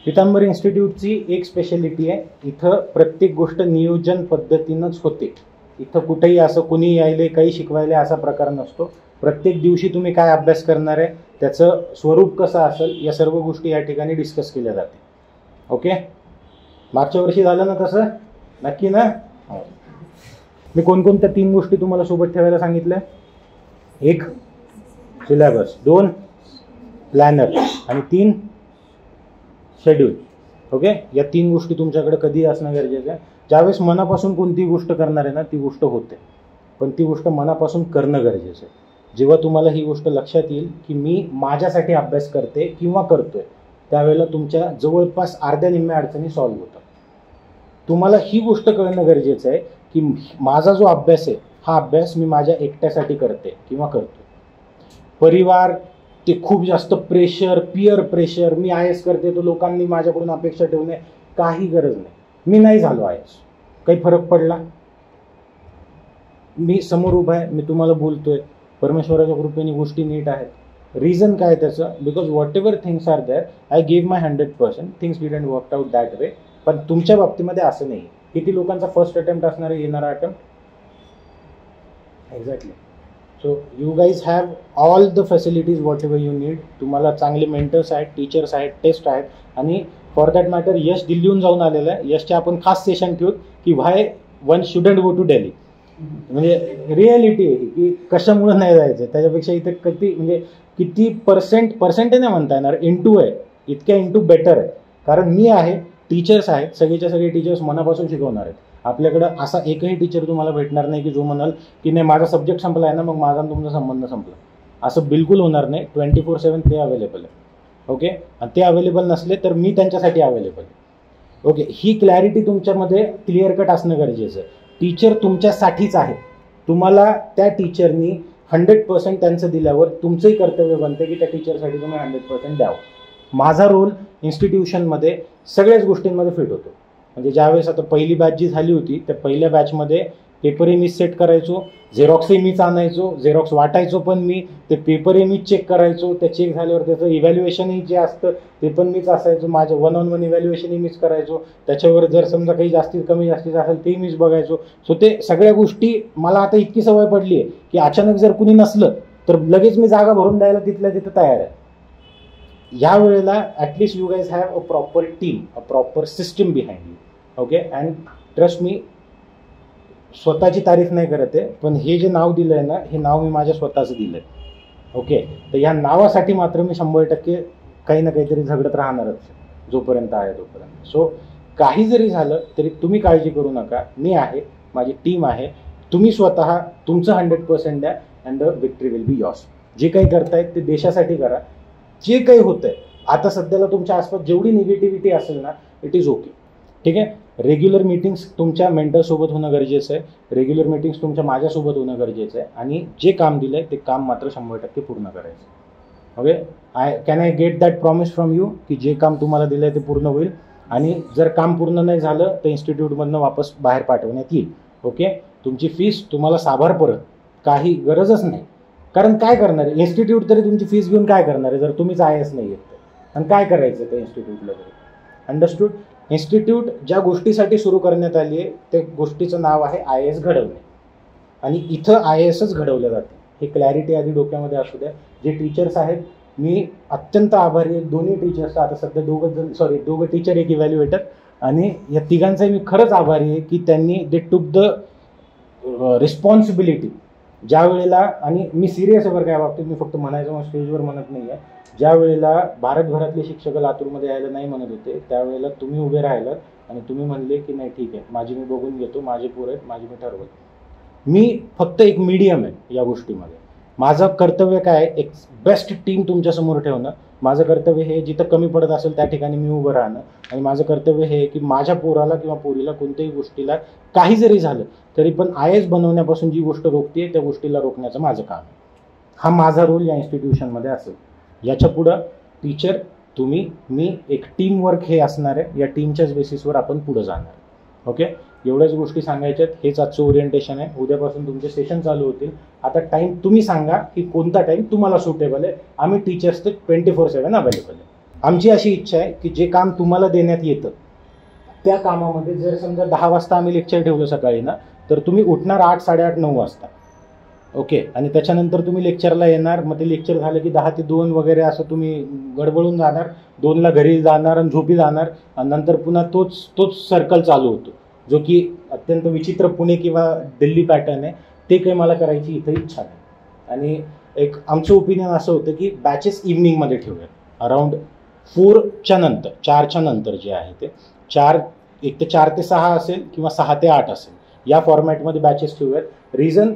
पितांबरी इन्स्टिट्यूटची एक स्पेशालिटी आहे, इथं प्रत्येक गोष्ट नियोजन पद्धतीनंच होते. इथं कुठेही असं कुणी यायले काही शिकवायले असा प्रकार नसतो. प्रत्येक दिवशी तुम्ही काय अभ्यास करणार आहे, त्याचं स्वरूप कसं असेल, या सर्व गोष्टी या ठिकाणी डिस्कस केल्या जाते. ओके, मागच्या वर्षी झालं ना तसं? नक्की ना? मी कोणकोणत्या 3 गोष्टी तुम्हाला सोबत ठेवायला सांगितल्या? 1 सिलेबस, 2 प्लॅनर आणि 3 शेड्यूल. ओके, या 3 गोष्टी तुमच्याकडे कधी असणं गरजेचं आहे. ज्यावेळेस मनापासून कोणती गोष्ट करणार आहे ना, ती गोष्ट होते, पण ती गोष्ट मनापासून करणं गरजेचं आहे. जेव्हा तुम्हाला ही गोष्ट लक्षात येईल की मी माझ्यासाठी अभ्यास करते किंवा करतोय, त्यावेळेला तुमच्या जवळपास अर्ध्या निम्म्या अडचणी सॉल्व्ह होतात. तुम्हाला ही गोष्ट कळणं गरजेचं आहे की माझा जो अभ्यास आहे, हा अभ्यास मी माझ्या एकट्यासाठी करते किंवा करतो. परिवार, ते खूप जास्त प्रेशर, पियर प्रेशर, मी IAS करते तर लोकांनी माझ्याकडून अपेक्षा ठेवणे, काही गरज नाही. मी नाही झालो IAS, काही फरक पडला? मी समोर उभा आहे, मी तुम्हाला बोलतोय, परमेश्वराच्या कृपेने गोष्टी नीट आहेत. रिझन काय त्याचं? Because whatever things are there, I give my 100%. Things didn't work out that way. पण तुमच्या बाबतीमध्ये असं नाही. किती लोकांचा फर्स्ट अटेम्प्ट असणार आहे, येणारा attempt? Exactly. So you guys have all the facilities what ever you need. तुम्हाला चांगले मेंटर्स आहेत, टीचर्स आहेत, टेस्ट आहेत, आणि फॉर दॅट मॅटर यश दिल्लीहून जाऊन आलेलं आहे. यशचे आपण खास सेशन ठेवू की why one shouldn't go to Delhi. म्हणजे रिॲलिटी आहे की कशामुळे नाही जायचं. त्याच्यापेक्षा इथे किती पर्सेंट नाही म्हणता येणार, इंटू आहे, इतक्या इंटू बेटर आहे. कारण मी आहे, टीचर्स आहेत, सगळेच्या सगळे टीचर्स मनापासून शिकवणार आहेत. आपल्याकडं असा एकही टीचर तुम्हाला भेटणार नाही की जो म्हणाल की नाही माझा सब्जेक्ट संपला आहे ना, मग माझा तुमचा संबंध संपला. असं बिलकुल होणार नाही. 24/7 ते अवेलेबल आहे. ओके, आणि ते अवेलेबल नसले तर मी त्यांच्यासाठी अवेलेबल आहे. ओके, ही क्लॅरिटी तुमच्यामध्ये क्लिअर कट असणं गरजेचं आहे. टीचर तुमच्यासाठीच आहे. तुम्हाला त्या टीचरनी 100% त्यांचं दिल्यावर तुमचंही कर्तव्य बनतं की त्या टीचरसाठी तुम्ही 100% द्यावं. माझा रोल इन्स्टिट्यूशनमध्ये सगळ्याच गोष्टींमध्ये फिट होतो. म्हणजे ज्यावेळेस आता पहिली बॅच जी झाली होती, त्या पहिल्या बॅचमध्ये पेपरही मीच सेट करायचो, झेरॉक्सही मीच आणायचो, झेरॉक्स वाटायचो पण मी, ते पेपरही मीच चेक करायचो, त्या चेक झाल्यावर त्याचं इव्हॅल्युएशनही जे असतं ते पण मीच असायचो, माझं 1-on-1 इव्हॅल्युएशनही मीच करायचो, त्याच्यावर जर समजा काही कमी जास्तीत असेल तेही मीच बघायचो. सो ते सगळ्या गोष्टी मला आता इतकी सवय पडली आहे की अचानक जर कुणी नसलं तर लगेच मी जागा भरून द्यायला तिथल्या तिथं तयार आहे. या वेळेला at least you guys have a proper team, a proper system behind you. Okay, and trust me, स्वतःची तारीफ नाही करत आहे, पण हे जे नाव दिलं आहे ना, हे नाव मी माझ्या स्वतःचं दिलं आहे. ओके, तर ह्या नावासाठी मात्र मी 100% काही ना काहीतरी झगडत राहणारच जोपर्यंत आहे तोपर्यंत. सो काही जरी झालं तरी तुम्ही काळजी करू नका, मी आहे, माझी टीम आहे. तुम्ही स्वतः तुमचं 100% द्या and the victory will be yours. जे काही करतायत ते देशासाठी करा. जे काही होतंय आता सध्याला तुमच्या आसपास जेवढी निगेटिव्हिटी असेल ना, इट इज ओके. ठीक आहे, रेग्युलर मीटिंग्स तुमच्या मेंटरसोबत होणं गरजेचं आहे, रेग्युलर मीटिंग्स तुमच्या माझ्यासोबत होणं गरजेचं आहे, आणि जे काम दिलं आहे ते काम मात्र 100% पूर्ण करायचं. Okay, can I get that promise from you की जे काम तुम्हाला दिलं आहे ते पूर्ण होईल, आणि जर काम पूर्ण नाही झालं तर इन्स्टिट्यूटमधनं वापस बाहेर पाठवण्यात येईल. ओके, तुमची फीस तुम्हाला साभार परत, काही गरजच नाही. कारण काय करणार आहे इन्स्टिट्यूट तरी तुमची फीस घेऊन काय करणार आहे जर तुम्हीच IAS नाही येत, आणि काय करायचं त्या इन्स्टिट्यूटला तरी. अंडरस्टूड? इन्स्टिट्यूट ज्या गोष्टीसाठी सुरू करण्यात आली आहे त्या गोष्टीचं नाव आहे IAS घडवणे, आणि इथं IASच घडवलं जातं. हे क्लॅरिटी आधी डोक्यामध्ये असू द्या. जे टीचर्स आहेत मी अत्यंत आभारी आहे दोन्ही टीचर्स. आता सध्या दोघं टीचर एक इव्हॅल्युएटर, आणि या तिघांचाही मी खरंच आभारी आहे की त्यांनी दे टूक द रिस्पॉन्सिबिलिटी ज्या वेळेला, आणि मी सिरियस आहे बरं काय बाबतीत, मी फक्त म्हणायचं मग स्टेजवर म्हणत नाही आहे, ज्या वेळेला भारतभरातले शिक्षक लातूरमध्ये यायला नाही म्हणत होते त्यावेळेला तुम्ही उभे राहिलात आणि तुम्ही म्हणले की नाही ठीक आहे माझी मी बघून घेतो, माझे पोरं आहेत, माझी मी ठरवलं. मी फक्त एक मीडियम आहे या गोष्टीमध्ये. माझं कर्तव्य काय, एक बेस्ट टीम तुमच्यासमोर ठेवणं. माझं कर्तव्य हे जिथं कमी पडत असेल त्या ठिकाणी मी उभं राहणं, आणि माझं कर्तव्य हे की माझ्या पोराला किंवा पोरीला कोणत्याही गोष्टीला काही जरी झालं तरी पण IAS बनवण्यापासून जी गोष्ट रोखते त्या गोष्टीला रोखण्याचं माझं काम आहे. हा माझा रोल या इन्स्टिट्यूशनमध्ये असेल. याच्या पुढं टीचर, तुम्ही, मी, एक टीम वर्क हे असणार आहे. या टीमच्याच बेसिसवर आपण पुढं जाणार. ओके, एवढ्याच गोष्टी सांगायच्यात. हेच आजचं ओरिएंटेशन आहे. उद्यापासून तुमचे सेशन चालू होतील. आता टाईम तुम्ही सांगा की कोणता टाईम तुम्हाला सुटेबल आहे. आम्ही टीचर्स तर 24/7 अवेलेबल आहे. आमची अशी इच्छा आहे की जे काम तुम्हाला देण्यात येतं त्या कामामध्ये जर समजा 10 वाजता आम्ही लेक्चर ठेवलं सकाळी ना, तर तुम्ही उठणार 8, 8:30, 9 वाजता. ओके, आणि त्याच्यानंतर तुम्ही लेक्चरला येणार. मग ते लेक्चर झालं की 10 ते 2 वगैरे असं तुम्ही गडबडून जाणार. 2ला घरी जाणार आणि झोपी जाणार, आणि नंतर पुन्हा तोच सर्कल चालू होतो, जो की अत्यंत विचित्र पुणे किंवा दिल्ली पॅटर्न आहे. ते काही मला करायची इथं इच्छा नाही. आणि एक आमचं ओपिनियन असं होतं की बॅचेस इव्हनिंगमध्ये ठेवूयात. अराउंड 4च्या नंतर, 4च्या नंतर जे आहे ते 4, एक तर 4 ते 6 असेल किंवा 6 ते 8 असेल, या फॉर्मॅटमध्ये बॅचेस ठेवूयात. रिझन,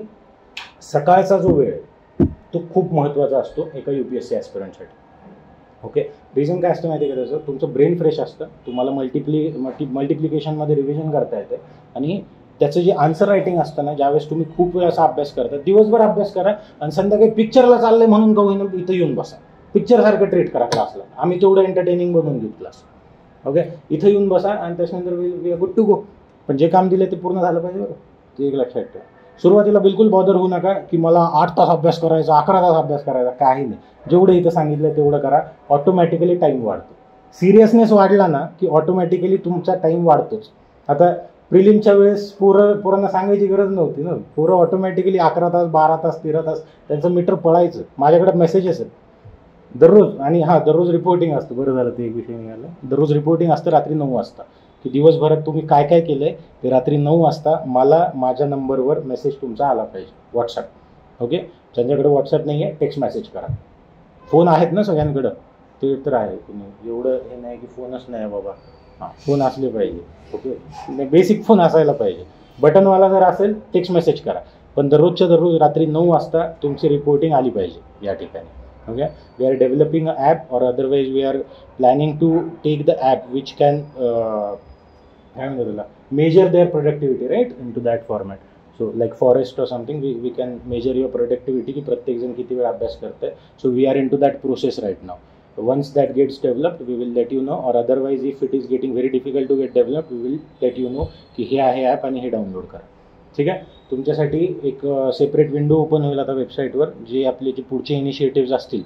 सकाळचा जो वेळ आहे तो खूप महत्त्वाचा असतो एका UPSC ॲस्पिरंटसाठी. ओके, रिझन काय असतं माहिती आहे का त्याचं, तुमचं ब्रेन फ्रेश असतं, तुम्हाला मल्टिप्लिकेशनमध्ये रिव्हिजन करता येते, आणि त्याचं जे आन्सर रायटिंग असतं ना, ज्यावेळेस तुम्ही खूप वेळ असा अभ्यास करता, दिवसभर अभ्यास करा आणि संध्याकाळी पिक्चरला चाललंय म्हणून का होईना इथं येऊन बसा. पिक्चरसारखं ट्रीट करा क्लासला. आम्ही तेवढं एंटरटेनिंग बनवून देऊ क्लास. ओके, इथं येऊन बसा आणि त्याच्यानंतर we are good to go. पण जे काम दिलं ते पूर्ण झालं पाहिजे बरं, ते एक लक्षात ठेवा. सुरुवातीला बिलकुल बॉदर होऊ नका की मला 8 तास अभ्यास करायचा, 11 तास अभ्यास करायचा, काही नाही. जेवढं इथं सांगितलं तेवढं करा. ऑटोमॅटिकली टाईम वाढतो. सिरियसनेस वाढला ना की ऑटोमॅटिकली तुमचा टाईम वाढतोच. आता प्रिलिमच्या वेळेस पोरांना सांगायची गरज नव्हती ना. पोरं ऑटोमॅटिकली 11 तास, 12 तास, 13 तास त्यांचं मीटर पळायचं. माझ्याकडे मेसेजेस आहेत दररोज, आणि दररोज रिपोर्टिंग असतं. बरं झालं ते एक विषय निघाला. दररोज रिपोर्टिंग असतं रात्री 9 वाजता, की दिवसभरात तुम्ही काय काय केलंय ते रात्री 9 वाजता मला माझ्या नंबरवर मेसेज तुमचा आला पाहिजे, व्हॉट्सअप. ओके, ज्यांच्याकडे व्हॉट्सअप नाही आहे टेक्स्ट मेसेज करा. फोन आहेत ना सगळ्यांकडं, ते तर आहे. एवढं हे नाही की फोनच नाही बाबा, हां फोन असले पाहिजे. ओके, बेसिक फोन असायला पाहिजे. बटनवाला जर असेल टेक्स्ट मेसेज करा, पण दररोजच्या दररोज रात्री 9 वाजता तुमची रिपोर्टिंग आली पाहिजे या ठिकाणी. Okay, we are developing a app, or otherwise we are planning to take the app which can काय म्हणतात त्याला, measure their productivity right in to that format. So like forest or something, we can measure your productivity की प्रत्येकजण किती वेळ अभ्यास करतंय. So we are in to that process right now. Once that gets developed, we will let you know, or otherwise if it is getting very difficult to get developed, we will let you know की हे आहे ॲप आणि हे डाउनलोड करा. ठीक आहे, तुमच्यासाठी एक सेपरेट विंडो ओपन होईल आता वेबसाईटवर, जे आपले जे पुढचे इनिशिएटिव्ज असतील,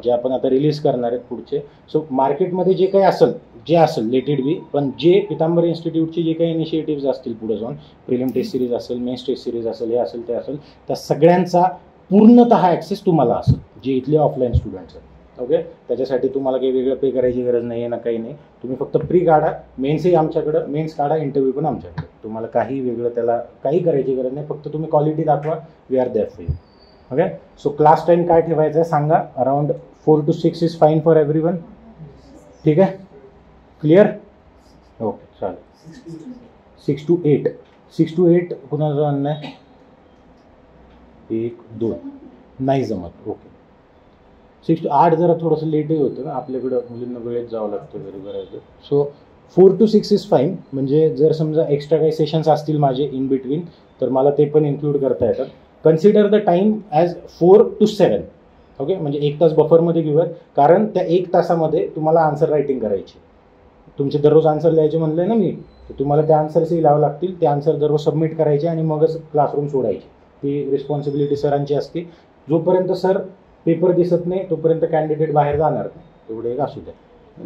जे आपण आता रिलीज करणार आहेत पुढचे. सो मार्केटमध्ये जे काही असेल लेट इट बी, पण जे पितांबर इन्स्टिट्यूटचे जे काही इनिशिएटिव्ज असतील पुढे जाऊन, प्रिलिम टेस्ट सिरीज असेल, मेन्स टेस्ट सिरीज असेल, हे असेल ते असेल, त्या सगळ्यांचा पूर्णतः ॲक्सेस तुम्हाला असेल, जे इथले ऑफलाईन स्टुडंट्स आहेत. ओके, त्याच्यासाठी तुम्हाला काही वेगळं पे करायची गरज नाही आहे ना, काही नाही. तुम्ही फक्त प्री काढा, मेन्सही आमच्याकडं, मेन्स काढा, इंटरव्ह्यू पण आमच्याकडे. तुम्हाला काही वेगळं त्याला काही करायची गरज नाही, फक्त तुम्ही क्वालिटी दाखवा. We are there for you. Okay, so class time काय ठेवायचं आहे सांगा. Around 4 to 6 is fine for everyone. ठीक आहे, क्लिअर? ओके, चालेल. 6 to 8, 6 to 8 कुणाचं म्हणणं आहे? 1, 2 नाही जमत. ओके, 6 to 8 जरा थोडंसं लेटही होतं ना, आपल्याकडं मुलींना वेळेत जावं लागतं वगैरे बऱ्याच. So 4 to 6 is fine. म्हणजे जर समजा एक्स्ट्रा काही सेशन्स असतील माझे इन बिटवीन, तर मला ते पण इन्क्लूड करता येतात. Consider the time as 4 to 7. Okay, म्हणजे 1 तास बफरमध्ये घेऊयात, कारण त्या 1 तासामध्ये तुम्हाला आन्सर रायटिंग करायची. तुमचे दररोज आन्सर लिहायचे म्हणले ना मी, तर तुम्हाला त्या आन्सर्सही लावावं लागतील. ते आन्सर दररोज सबमिट करायचे आणि मगच क्लासरूम सोडायची. ती रिस्पॉन्सिबिलिटी सरांची असते. जोपर्यंत सर पेपर दिसत नाही तोपर्यंत कॅन्डिडेट बाहेर जाणार नाही, तेवढे एक असू द्या.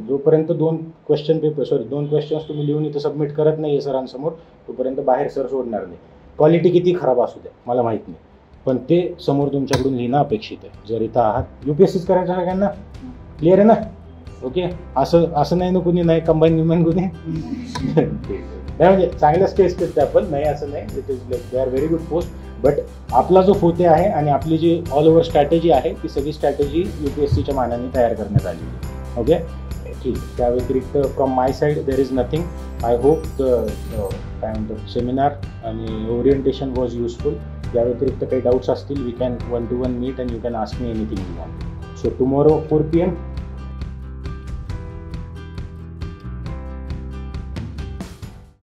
जोपर्यंत 2 क्वेश्चन्स तुम्ही लिहून इथं सबमिट करत नाही आहे सरांसमोर, तोपर्यंत बाहेर सर सोडणार नाही. क्वालिटी किती खराब असू द्या मला माहीत नाही. पण ते समोर तुमच्याकडून लिहिणं अपेक्षित आहे. जर इथं आहात UPSCच करायचं सगळ्यांना, क्लिअर आहे ना? ओके. असं नाही ना कुणी नाही कंबाईन कुणी नाही, म्हणजे चांगल्या स्टेज करते आपण, नाही असं नाही. It is like they are very good post. But आपला जो फोते आहे आणि आपली जी ऑल ओव्हर स्ट्रॅटेजी आहे ती सगळी स्ट्रॅटेजी UPSCच्या मानाने तयार करण्यात आली आहे. ओके, ठीक. त्या व्यतिरिक्त from my side there is nothing. I hope काय म्हणतो सेमिनार आणि ओरिएंटेशन वॉज युजफुल. या व्यतिरिक्त काही डाऊट्स असतील we can 1-to-1 meet and you can ask me anything you want. So tomorrow 4 PM